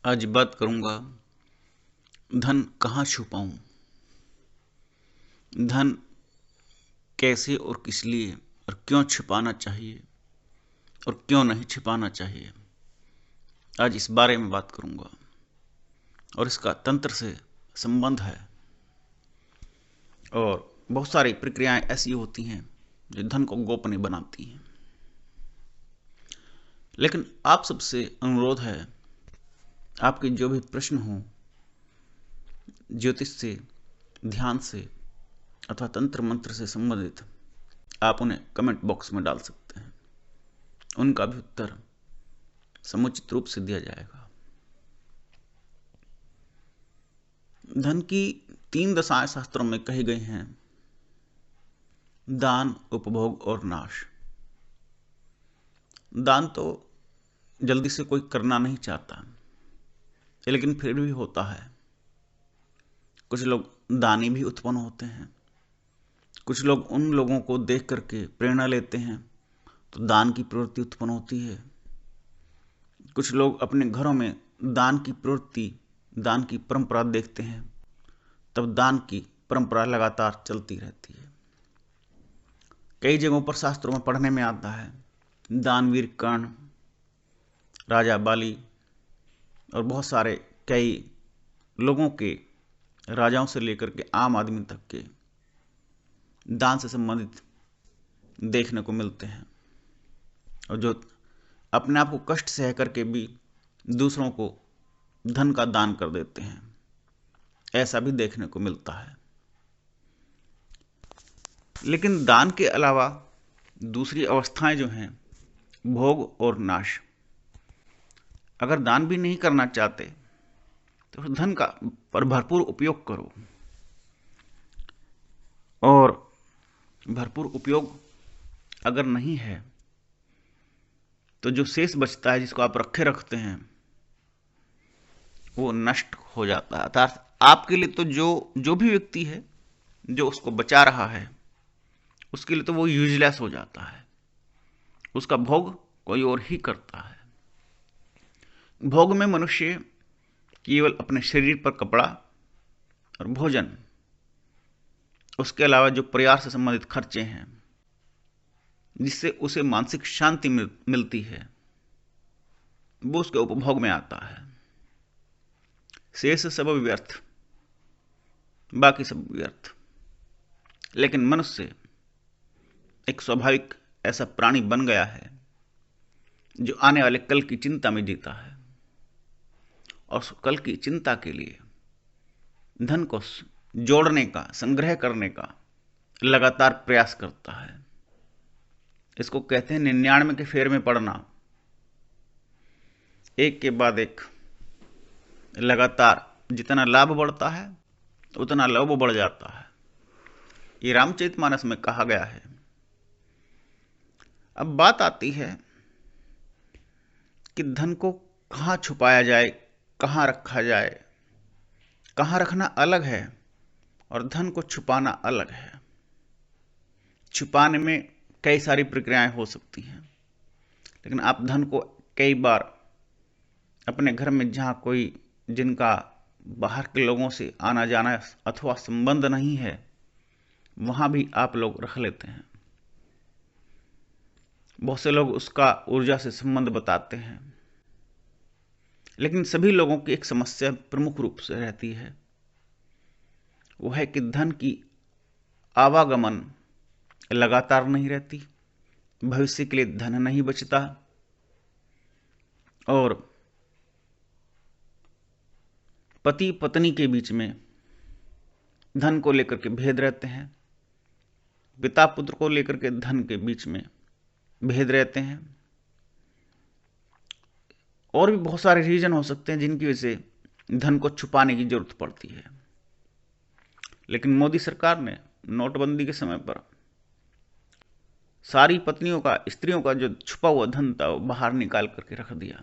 आज बात करूंगा धन कहाँ छुपाऊं। धन कैसे और किस लिए और क्यों छुपाना चाहिए और क्यों नहीं छिपाना चाहिए, आज इस बारे में बात करूंगा। और इसका तंत्र से संबंध है और बहुत सारी प्रक्रियाएं ऐसी होती हैं जो धन को गोपनीय बनाती हैं। लेकिन आप सबसे अनुरोध है, आपके जो भी प्रश्न हो ज्योतिष से, ध्यान से अथवा तंत्र मंत्र से संबंधित, आप उन्हें कमेंट बॉक्स में डाल सकते हैं। उनका भी उत्तर समुचित रूप से दिया जाएगा। धन की 3 दशाएं शास्त्रों में कही गई हैं: दान, उपभोग और नाश। दान तो जल्दी से कोई करना नहीं चाहता, लेकिन फिर भी होता है। कुछ लोग दानी भी उत्पन्न होते हैं। कुछ लोग उन लोगों को देख करके प्रेरणा लेते हैं तो दान की प्रवृत्ति उत्पन्न होती है। कुछ लोग अपने घरों में दान की प्रवृत्ति, दान की परंपरा देखते हैं, तब दान की परंपरा लगातार चलती रहती है। कई जगहों पर शास्त्रों में पढ़ने में आता है, दानवीर कर्ण, राजा बाली और बहुत सारे कई लोगों के, राजाओं से लेकर के आम आदमी तक के दान से संबंधित देखने को मिलते हैं, और जो अपने आप को कष्ट सह करके भी दूसरों को धन का दान कर देते हैं, ऐसा भी देखने को मिलता है। लेकिन दान के अलावा दूसरी अवस्थाएं जो हैं, भोग और नाश, अगर दान भी नहीं करना चाहते तो धन का पर भरपूर उपयोग करो। और भरपूर उपयोग अगर नहीं है तो जो शेष बचता है, जिसको आप रखे रखते हैं, वो नष्ट हो जाता है। अर्थात आपके लिए तो जो भी व्यक्ति है जो उसको बचा रहा है, उसके लिए तो वो यूजलेस हो जाता है। उसका भोग कोई और ही करता है। भोग में मनुष्य केवल अपने शरीर पर कपड़ा और भोजन, उसके अलावा जो परिवार से संबंधित खर्चे हैं, जिससे उसे मानसिक शांति मिलती है, वो उसके उपभोग में आता है। शेष सब व्यर्थ, बाकी सब व्यर्थ। लेकिन मनुष्य एक स्वाभाविक ऐसा प्राणी बन गया है जो आने वाले कल की चिंता में जीता है, और कल की चिंता के लिए धन को जोड़ने का, संग्रह करने का लगातार प्रयास करता है। इसको कहते हैं 99 के फेर में पड़ना। एक के बाद एक लगातार जितना लाभ बढ़ता है उतना लोभ बढ़ जाता है। ये रामचरितमानस में कहा गया है। अब बात आती है कि धन को कहाँ छुपाया जाए, कहाँ रखा जाए। कहाँ रखना अलग है और धन को छुपाना अलग है। छुपाने में कई सारी प्रक्रियाएं हो सकती हैं, लेकिन आप धन को कई बार अपने घर में, जहां कोई, जिनका बाहर के लोगों से आना जाना अथवा संबंध नहीं है, वहां भी आप लोग रख लेते हैं। बहुत से लोग उसका ऊर्जा से संबंध बताते हैं, लेकिन सभी लोगों की एक समस्या प्रमुख रूप से रहती है, वो है कि धन की आवागमन लगातार नहीं रहती, भविष्य के लिए धन नहीं बचता, और पति पत्नी के बीच में धन को लेकर के भेद रहते हैं, पिता पुत्र को लेकर के धन के बीच में भेद रहते हैं, और भी बहुत सारे रीजन हो सकते हैं जिनकी वजह से धन को छुपाने की जरूरत पड़ती है। लेकिन मोदी सरकार ने नोटबंदी के समय पर सारी पत्नियों का, स्त्रियों का जो छुपा हुआ धन था वो बाहर निकाल करके रख दिया।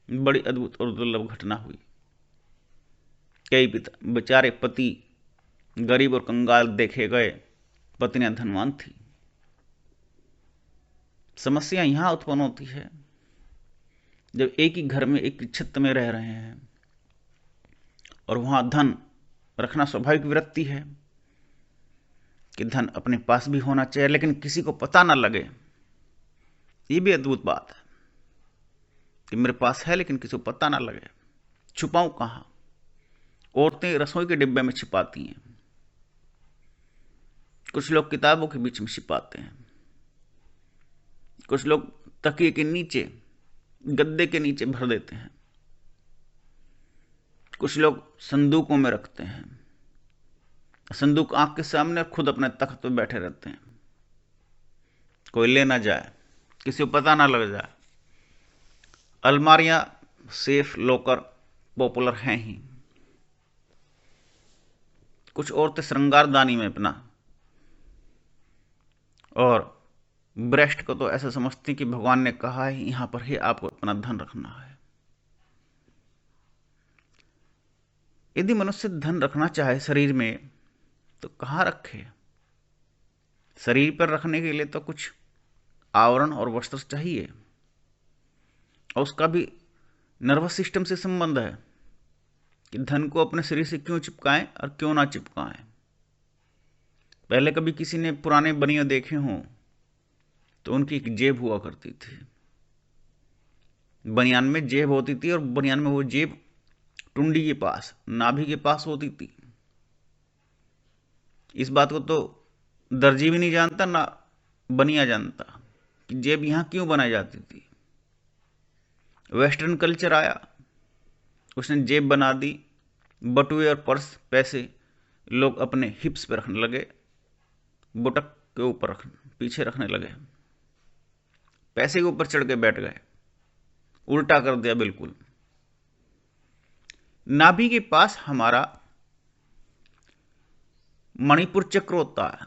बड़ी अद्भुत और दुर्लभ घटना हुई। कई बेचारे पति गरीब और कंगाल देखे गए, पत्नियां धनवान थी। समस्या यहां उत्पन्न होती है जब एक ही घर में एक छत में रह रहे हैं और वहां धन रखना स्वाभाविक वृत्ति है कि धन अपने पास भी होना चाहिए, लेकिन किसी को पता ना लगे। ये भी अद्भुत बात है कि मेरे पास है लेकिन किसी को पता ना लगे। छुपाऊं कहां? औरतें रसोई के डिब्बे में छिपाती हैं, कुछ लोग किताबों के बीच में छिपाते हैं, कुछ लोग तकिए के नीचे, गद्दे के नीचे भर देते हैं, कुछ लोग संदूकों में रखते हैं, संदूक आंख के सामने और खुद अपने तख्त पे बैठे रहते हैं, कोई ले ना जाए, किसी को पता ना लग जाए। अलमारियां, सेफ, लॉकर पॉपुलर हैं ही। कुछ औरतें श्रृंगारदानी में अपना और ब्रेस्ट को तो ऐसा समझती कि भगवान ने कहा है यहां पर ही आपको अपना धन रखना है। यदि मनुष्य धन रखना चाहे शरीर में तो कहां रखे? शरीर पर रखने के लिए तो कुछ आवरण और वस्त्र चाहिए, और उसका भी नर्वस सिस्टम से संबंध है कि धन को अपने शरीर से क्यों चिपकाएं और क्यों ना चिपकाएं। पहले कभी किसी ने पुराने बनिया देखे हों तो उनकी एक जेब हुआ करती थी, बनियान में जेब होती थी और बनियान में वो जेब टुंडी के पास, नाभि के पास होती थी। इस बात को तो दर्जी भी नहीं जानता ना बनिया जानता कि जेब यहां क्यों बनाई जाती थी। वेस्टर्न कल्चर आया, उसने जेब बना दी, बटुए और पर्स, पैसे लोग अपने हिप्स पे रखने लगे, बुटक के ऊपर पीछे रखने लगे, पैसे के ऊपर चढ़ के बैठ गए, उल्टा कर दिया बिल्कुल। नाभि के पास हमारा मणिपुर चक्र होता है,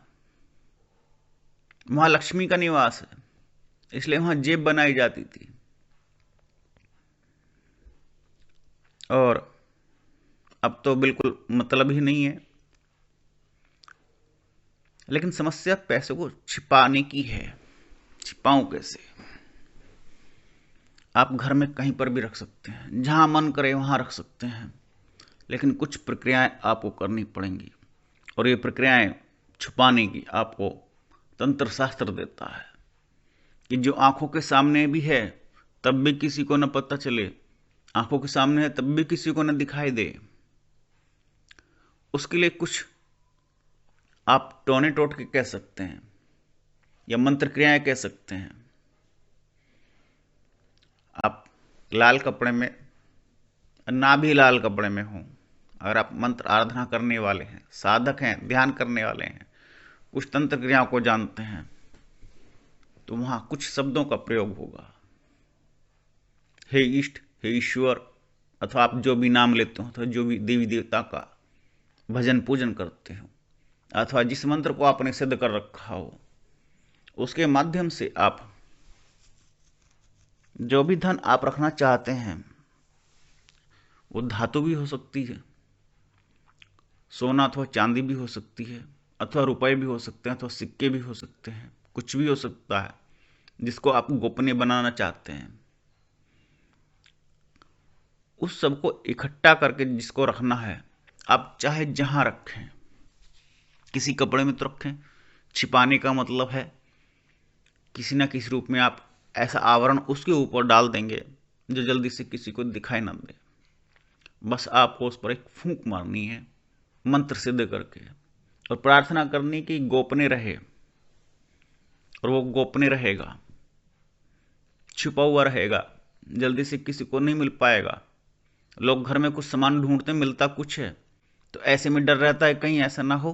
वहां लक्ष्मी का निवास है, इसलिए वहां जेब बनाई जाती थी। और अब तो बिल्कुल मतलब ही नहीं है। लेकिन समस्या पैसों को छिपाने की है। छिपाऊं कैसे? आप घर में कहीं पर भी रख सकते हैं, जहां मन करे वहां रख सकते हैं, लेकिन कुछ प्रक्रियाएं आपको करनी पड़ेंगी, और ये प्रक्रियाएं छुपाने की आपको तंत्र शास्त्र देता है कि जो आंखों के सामने भी है तब भी किसी को न पता चले, आंखों के सामने है तब भी किसी को न दिखाई दे। उसके लिए कुछ आप टोने टोटके कह सकते हैं या मंत्र क्रियाएं कह सकते हैं। आप लाल कपड़े में, ना भी लाल कपड़े में हो, अगर आप मंत्र आराधना करने वाले हैं, साधक हैं, ध्यान करने वाले हैं, कुछ तंत्र क्रियाओं को जानते हैं, तो वहां कुछ शब्दों का प्रयोग होगा। हे इष्ट, हे ईश्वर, अथवा आप जो भी नाम लेते हो, अथवा जो भी देवी देवता का भजन पूजन करते हो, अथवा जिस मंत्र को आपने सिद्ध कर रखा हो, उसके माध्यम से आप जो भी धन आप रखना चाहते हैं, वो धातु भी हो सकती है, सोना अथवा चांदी भी हो सकती है, अथवा रुपए भी हो सकते हैं, अथवा सिक्के भी हो सकते हैं, कुछ भी हो सकता है जिसको आप गोपनीय बनाना चाहते हैं। उस सबको इकट्ठा करके जिसको रखना है, आप चाहे जहां रखें, किसी कपड़े में तो रखें। छिपाने का मतलब है किसी ना किसी रूप में आप ऐसा आवरण उसके ऊपर डाल देंगे जो जल्दी से किसी को दिखाई ना दे। बस आपको उस पर एक फूंक मारनी है मंत्र सिद्ध करके, और प्रार्थना करनी कि गोपनीय रहे, और वो गोपनीय रहेगा, छिपा हुआ रहेगा, जल्दी से किसी को नहीं मिल पाएगा। लोग घर में कुछ सामान ढूंढते, मिलता कुछ है, तो ऐसे में डर रहता है कहीं ऐसा ना हो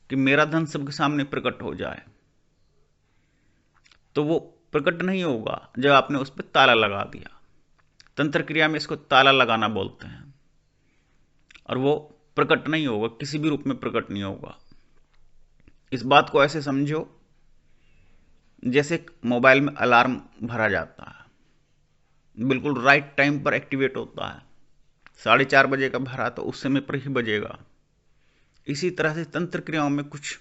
कि मेरा धन सबके सामने प्रकट हो जाए। तो वो प्रकट नहीं होगा जब आपने उस पर ताला लगा दिया। तंत्र क्रिया में इसको ताला लगाना बोलते हैं। और वो प्रकट नहीं होगा, किसी भी रूप में प्रकट नहीं होगा। इस बात को ऐसे समझो जैसे मोबाइल में अलार्म भरा जाता है, बिल्कुल राइट टाइम पर एक्टिवेट होता है। 4:30 बजे का भरा तो उस समय पर ही बजेगा। इसी तरह से तंत्र क्रियाओं में कुछ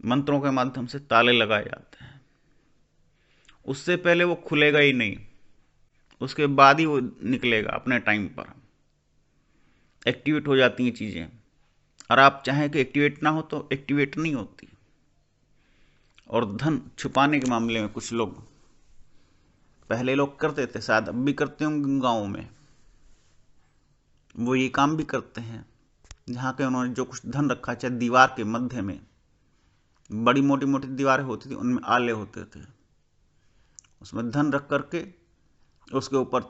मंत्रों के माध्यम से ताले लगाए जाते हैं, उससे पहले वो खुलेगा ही नहीं। उसके बाद ही वो निकलेगा अपने टाइम पर। एक्टिवेट हो जाती हैं चीज़ें, और आप चाहें कि एक्टिवेट ना हो तो एक्टिवेट नहीं होती। और धन छुपाने के मामले में कुछ लोग, पहले लोग करते थे, शायद अब भी करते होंगे गाँव में, वो ये काम भी करते हैं, जहाँ के उन्होंने जो कुछ धन रखा, चाहे दीवार के मध्य में बड़ी मोटी मोटी दीवारें होती थी, उनमें आले होते थे, उसमें धन रख करके उसके ऊपर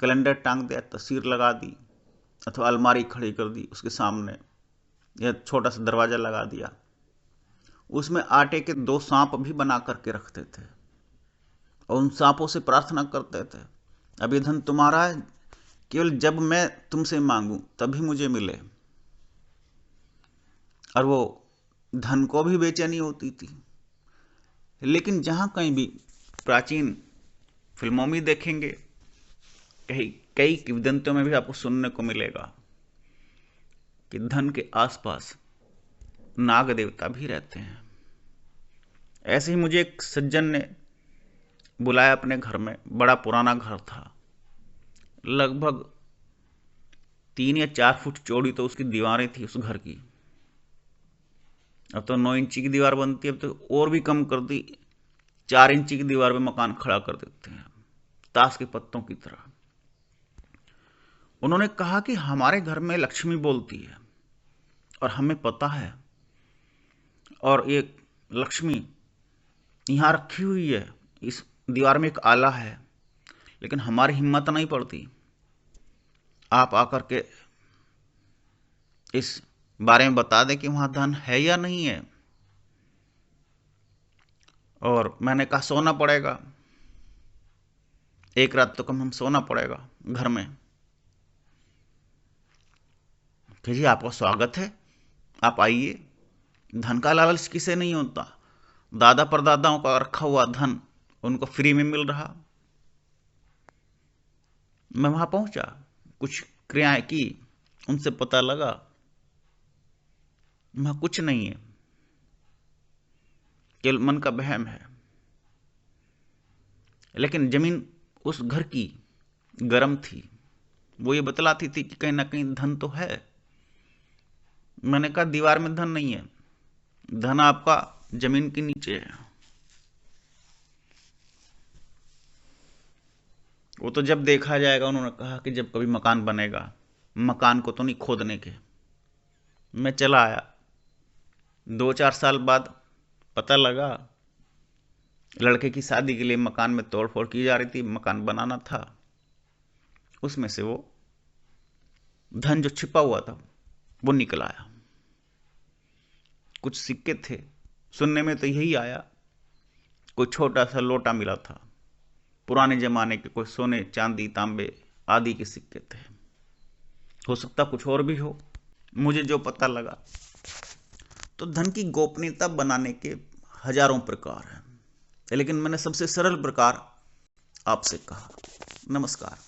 कैलेंडर टांग दिया, तस्वीर लगा दी, अथवा अलमारी खड़ी कर दी उसके सामने, या छोटा सा दरवाज़ा लगा दिया। उसमें आटे के 2 सांप भी बना करके रखते थे, और उन सांपों से प्रार्थना करते थे, अब ये धन तुम्हारा है, केवल जब मैं तुमसे मांगूं तभी मुझे मिले। और वो धन को भी बेचैनी होती थी। लेकिन जहाँ कहीं भी प्राचीन फिल्मों में देखेंगे, कई कई किंवदंतियों में भी आपको सुनने को मिलेगा कि धन के आसपास नाग देवता भी रहते हैं। ऐसे ही मुझे एक सज्जन ने बुलाया अपने घर में, बड़ा पुराना घर था, लगभग 3 या 4 फुट चौड़ी तो उसकी दीवारें थी उस घर की। अब तो 9 इंची की दीवार बनती है, अब तो और भी कम कर दी, 4 इंची की दीवार पे मकान खड़ा कर देते हैं, ताश के पत्तों की तरह। उन्होंने कहा कि हमारे घर में लक्ष्मी बोलती है और हमें पता है, और ये लक्ष्मी यहाँ रखी हुई है, इस दीवार में एक आला है, लेकिन हमारी हिम्मत नहीं पड़ती, आप आकर के इस बारे में बता दें कि वहाँ धन है या नहीं है। और मैंने कहा सोना पड़ेगा, एक रात तो कम हम सोना पड़ेगा घर में। कि जी आपका स्वागत है, आप आइए, धन का लालच किसे नहीं होता, दादा परदादाओं का रखा हुआ धन उनको फ्री में मिल रहा। मैं वहां पहुंचा, कुछ क्रियाएं की, उनसे पता लगा वहां कुछ नहीं है, केवल मन का वहम है। लेकिन जमीन उस घर की गर्म थी, वो ये बतलाती थी कि कहीं ना कहीं धन तो है। मैंने कहा दीवार में धन नहीं है, धन आपका जमीन के नीचे है। वो तो जब देखा जाएगा, उन्होंने कहा कि जब कभी मकान बनेगा, मकान को तो नहीं खोदने के। मैं चला आया, 2-4 साल बाद पता लगा लड़के की शादी के लिए मकान में तोड़फोड़ की जा रही थी, मकान बनाना था, उसमें से वो धन जो छिपा हुआ था वो निकल आया। कुछ सिक्के थे, सुनने में तो यही आया, कोई छोटा सा लोटा मिला था, पुराने जमाने के कोई सोने चांदी तांबे आदि के सिक्के थे, हो सकता कुछ और भी हो, मुझे जो पता लगा। तो धन की गोपनीयता बनाने के हजारों प्रकार हैं, लेकिन मैंने सबसे सरल प्रकार आपसे कहा। नमस्कार।